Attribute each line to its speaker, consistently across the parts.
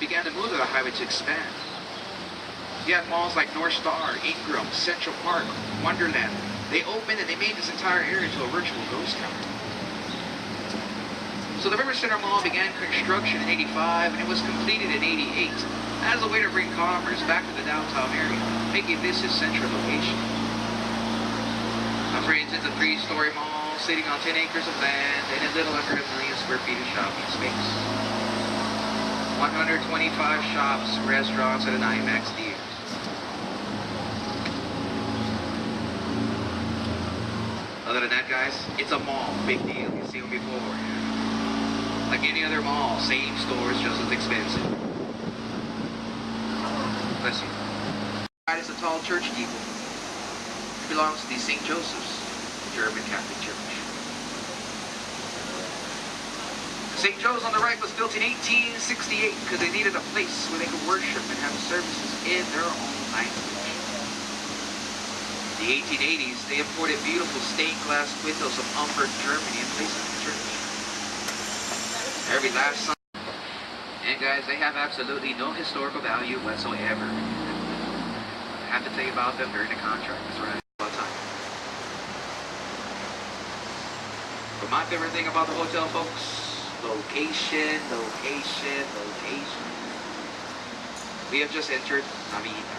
Speaker 1: began the move of the highway to expand. You had malls like North Star, Ingram, Central Park, Wonderland. They opened and they made this entire area into a virtual ghost town. So the River Center Mall began construction in '85 and it was completed in '88 as a way to bring commerce back to the downtown area, making this its central location. My friends, it's a 3-story mall sitting on 10 acres of land and a little under 1 million square feet of shopping space. 125 shops, restaurants, and an IMAX theater. Other than that, guys, it's a mall. Big deal. You've seen them before. Like any other mall, same stores, just as expensive. Bless you. That is a tall church steeple. It belongs to the St. Joseph's German Catholic Church. St. Joe's on the right was built in 1868 because they needed a place where they could worship and have services in their own language. In the 1880s, they imported beautiful stained glass windows from Hamburg, Germany and placed them in the church. Every last Sunday. And guys, they have absolutely no historical value whatsoever. I have to tell you about them during the contract, that's right. All the time. But my favorite thing about the hotel, folks, location, location, location. We have just entered La Villita.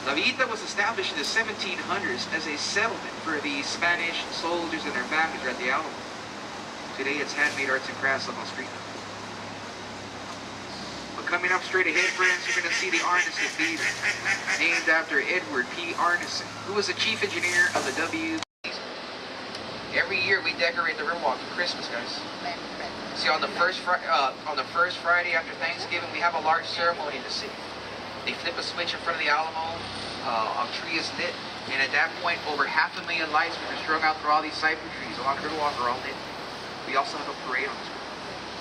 Speaker 1: La Villita was established in the 1700s as a settlement for the Spanish soldiers and their families at the Alamo. Today it's handmade arts and crafts up on street. But coming up straight ahead, friends, you're going to see the Arneson Theater, named after Edward P. Arneson, who was the chief engineer of the W. Every year we decorate the Warlk for Christmas, guys. See, on the first Friday after Thanksgiving, we have a large ceremony in the city. They flip a switch in front of the Alamo, a tree is lit, and at that point, over 500,000 lights are strung out through all these cypress trees along the Warlk are all lit. We also have a parade on this road,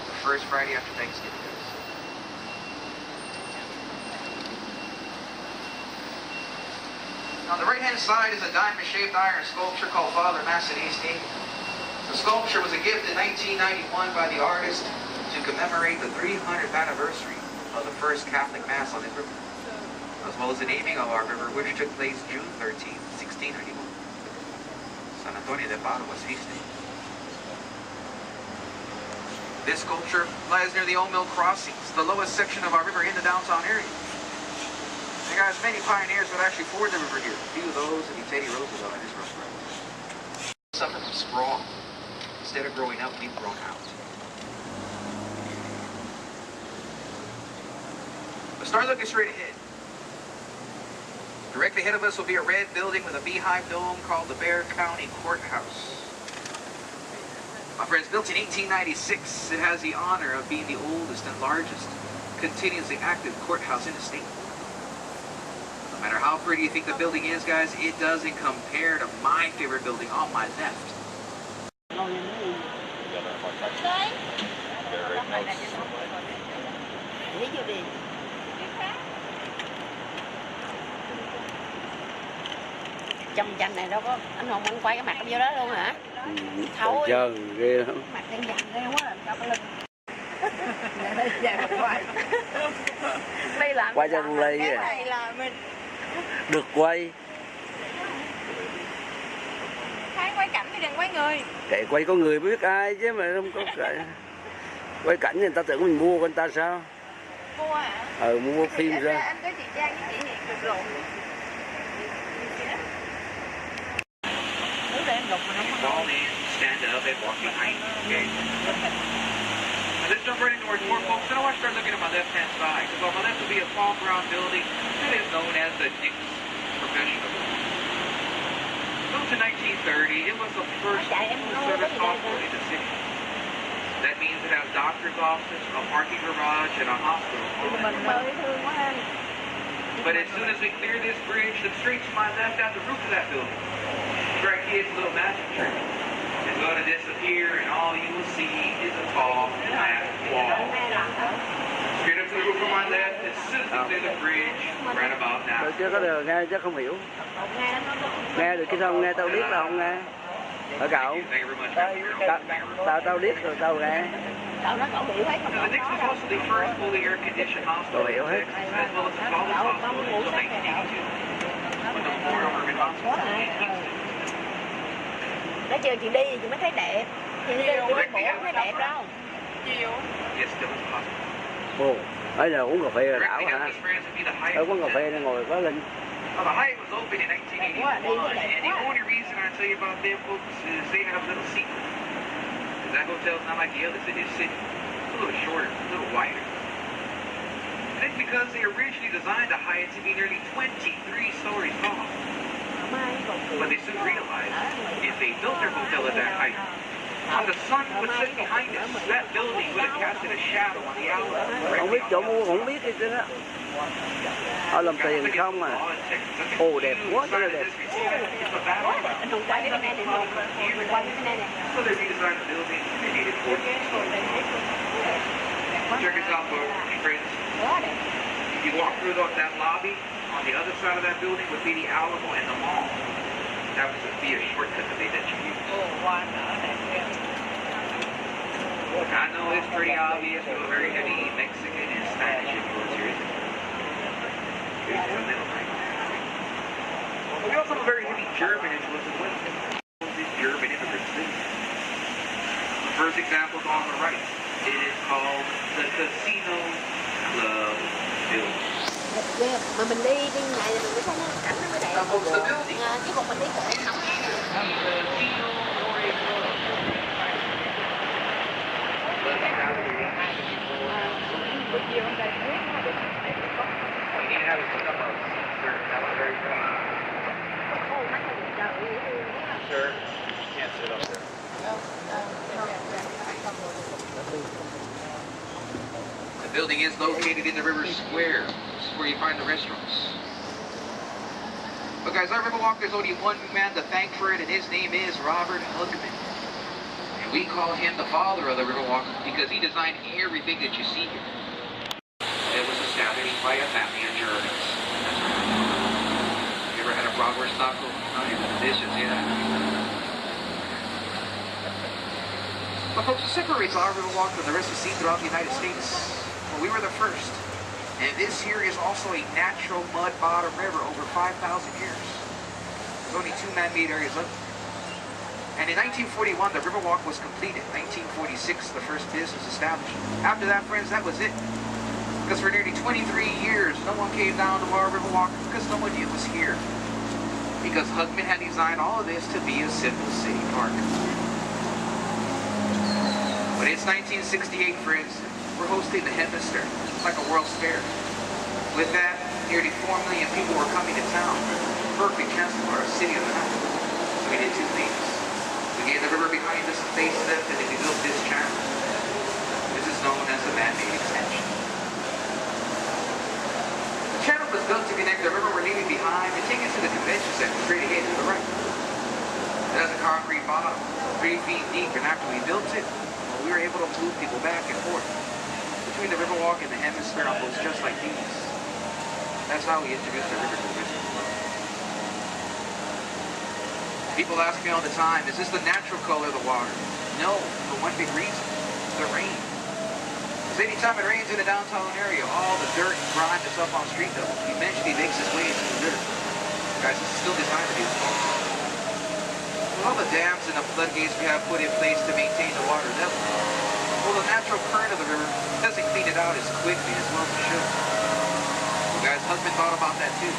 Speaker 1: the first Friday after Thanksgiving. On the right-hand side is a diamond-shaped iron sculpture called Father Massenet's Table. The sculpture was a gift in 1991 by the artist to commemorate the 300th anniversary of the first Catholic Mass on this river, as well as the naming of our river, which took place June 13, 1691. San Antonio de Padua's feast day. This sculpture lies near the Old Mill Crossings, the lowest section of our river in the downtown area. And guys, many pioneers would actually ford the river here. A few of those would be Teddy Roosevelt and his Rough Riders. Suffer from sprawl. Instead of growing up, we've grown out. But start looking straight ahead. Directly ahead of us will be a red building with a beehive dome called the Bexar County Courthouse. My friends, built in 1896, it has the honor of being the oldest and largest continuously active courthouse in the state. No matter how pretty you think the building is, guys, it doesn't compare to my favorite building on my left.
Speaker 2: Trong tranh này đâu có anh Hùng, anh quay cái mặt vô đó luôn hả?
Speaker 3: Thôi trơn ghê lắm.
Speaker 2: Mặt đen dằn ghê quá, làm sao cái lưng. Đây làm
Speaker 3: quay cho con Ly
Speaker 2: cái này là mình
Speaker 3: được quay.
Speaker 2: Thấy quay cảnh thì đừng quay người.
Speaker 3: Kệ quay có người mới biết ai chứ mà không có kệ. Quay cảnh người ta tưởng mình mua con ta sao?
Speaker 2: Mua hả?
Speaker 3: Mua phim ra.
Speaker 2: Anh có chị Trang với chị Hiền được lộn.
Speaker 1: Fall in, stand up, and walk behind me, okay? Now let's jump right into our tour, folks. And I want to start looking at my left-hand side, because on my left will be a small brown building that is known as the Nick's Professional. Built in 1930, it was the first full-service hospital in the city. That means it has a doctor's office, a parking garage, and a hospital. But as soon as we clear this bridge, then straight to my left at the roof of that building, right here's a little magic trick. It's going to disappear, and all you will see is a tall, flat wall. Straight up to the roof on my left, as soon as we clear the bridge, right about now.
Speaker 3: Chưa có được nghe chắc không hiểu. Nghe được chứ không nghe tao biết là không nghe. Ở cậu. Tao biết rồi tao nghe.
Speaker 2: Cậu nói cậu hiểu hết mà
Speaker 1: Now,
Speaker 2: cậu
Speaker 1: the Knicks was
Speaker 2: nói đâu.
Speaker 1: also the first fully air-conditioned hospital in Texas, as well as the tallest hospital until 1982, with the Memorial Urban Hospital in Kingston.
Speaker 2: Nói chưa chị đi thì chị mới thấy đẹp. Chị đi bộ không thấy đẹp đâu.
Speaker 1: Yes, still is possible.
Speaker 3: Ồ, bây giờ uống cà phê là đảo
Speaker 1: Directly
Speaker 3: hả?
Speaker 1: after France would be the Hyatt
Speaker 3: Ở quán cà
Speaker 1: Hotel.
Speaker 3: phê nó ngồi quá linh.
Speaker 1: Well, the Hyatt was opened in 1981, and the only reason I tell you about them folks is they have a little secret. Because that hotel's not like the others in this city. It's a little shorter, a little wider. And it's because they originally designed the Hyatt to be nearly 23 stories tall. But they soon realized if they built their hotel at that height, when the sun would set behind us, that building would have casted a shadow on the outlet.
Speaker 3: Không biết chỗ mua, không biết gì chứ đó. Họ làm tiền không à. Ồ, đẹp quá, rất là đẹp.
Speaker 2: Anh Hùng quay cái này nè, mình quay cái này nè.
Speaker 1: So they redesigned the building and they needed 14 stories. Check this out, friends.
Speaker 2: Quá đẹp.
Speaker 1: If you walk through that lobby, on the other side of that building would be the Alamo and the mall. That was a shortcut that they let you use. I know it's pretty obvious. We were very heavy Mexican and Spanish influencers. Here's a little right. We also have a very heavy German influence as well. German immigrants too. The first example is on the right. It is called the Casino Club Building.
Speaker 2: Mà mình đi bên này thì mình mới thấy nó cảnh nó mới đẹp. Chứ còn mình đi cổ không.
Speaker 1: Sir, can't sit up there. The building is located in the River Square. This is where you find the restaurants. But guys, our Riverwalk, there's only one man to thank for it, and his name is Robert Hugman. And we call him the father of the Riverwalk because he designed everything that you see here. It was established by a family of Germans. That's right. You ever had a bratwurst taco? Oh, yeah, delicious, yeah. But folks, what separates our Riverwalk from the rest of the sea throughout the United States? Well, we were the first. And this here is also a natural mud bottom river over 5,000 years. There's only two man-made areas left. And in 1941, the Riverwalk was completed. 1946, the first business established. After that, friends, that was it. Because for nearly 23 years, no one came down to our Riverwalk because no one knew it was here. Because Hugman had designed all of this to be a simple city park. But it's 1968, friends. We're hosting the Hemisphere, like a World's Fair. With that, nearly 4 million people were coming to town. Perfect chance for our city of the night. So we did two things. We gave the river behind us a facelift, and then we built this channel. This is known as the man-made extension. The channel was built to connect the river we're leaving behind and take it to the convention center straight ahead to the right. It has a concrete bottom, 3 feet deep, and after we built it, we were able to move people back and forth between the Riverwalk and the Hemisphere on boats just like these. That's how we introduced the river tourism. People ask me all the time, is this the natural color of the water? No, for one big reason, the rain. Because anytime it rains in the downtown area, all the dirt and grime that's up on street level eventually makes its way into the river. Guys, it's still designed to be this small. All the dams and the floodgates we have put in place to maintain the water level, well, the natural current of the river doesn't clean it out as quickly as well as it should. Well, guys, Husband thought about that too.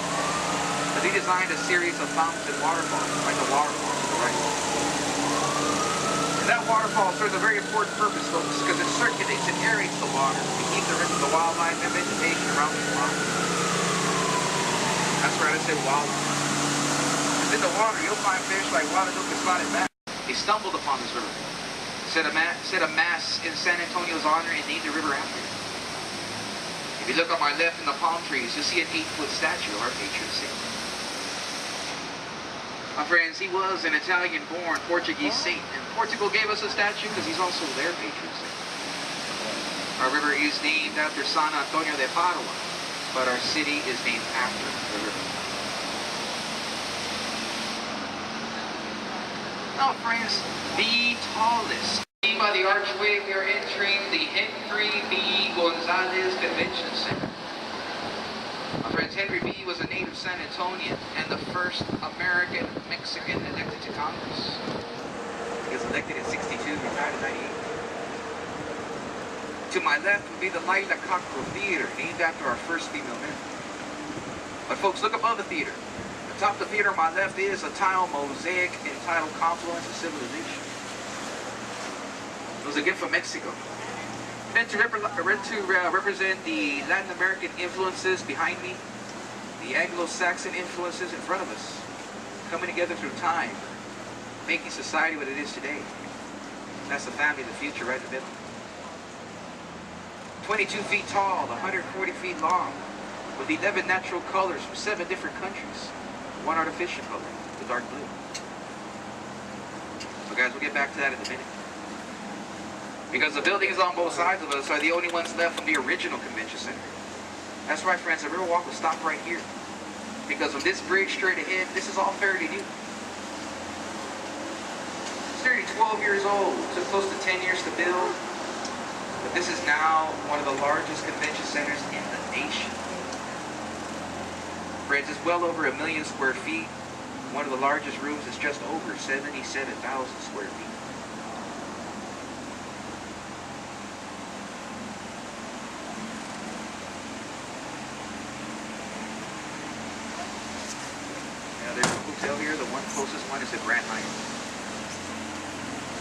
Speaker 1: Because he designed a series of fountains and waterfalls, like the waterfall to the right. And that waterfall serves a very important purpose, folks, because it circulates and aerates the water to keep the wildlife and vegetation around the water. That's right, I said wildlife. In the water, you'll find fish like Guadalupe spotted bass. They stumbled upon this river, set a mass in San Antonio's honor, and named the river after it. If you look on my left in the palm trees, you'll see an 8-foot statue of our patron saint. My friends, he was an Italian-born Portuguese saint, and Portugal gave us a statue because he's also their patron saint. Our river is named after San Antonio de Padua, but our city is named after the river. Now, friends, the tallest, seen by the archway, we are entering the Henry B. Gonzalez Convention Center. My friends, Henry B. was a native San Antonian and the first American Mexican elected to Congress. He was elected in 62, retired in 98. To my left would be the Laila Cockrell Theater, named after our first female member. But folks, look above the theater. Atop the theater on my left is a tile mosaic entitled Confluence of Civilization. It was a gift from Mexico. Meant to represent the Latin American influences behind me, the Anglo-Saxon influences in front of us, coming together through time, making society what it is today. That's the family of the future right in the middle. 22 feet tall, 140 feet long, with 11 natural colors from 7 different countries, 1 artificial color, the dark blue. So guys, we'll get back to that in a minute. Because the buildings on both sides of us are the only ones left from the original convention center. That's right, friends, the Riverwalk will stop right here. Because with this bridge straight ahead, this is all fairly new. It's nearly 12 years old, took close to 10 years to build. But this is now one of the largest convention centers in the nation. Friends, it's well over 1 million square feet. One of the largest rooms is just over 77,000 square feet. Here, the one closest one is the Grand Hyatt.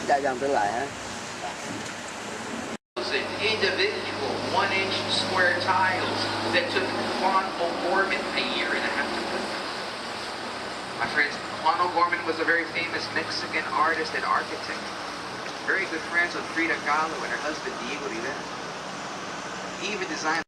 Speaker 3: Chạy dòng trở lại hả?
Speaker 1: Individual 1-inch square tiles that took Juan O'Gorman a year and a half to put. My friends, Juan O'Gorman was a very famous Mexican artist and architect. Very good friends with Frida Kahlo and her husband Diego Rivera. He even designed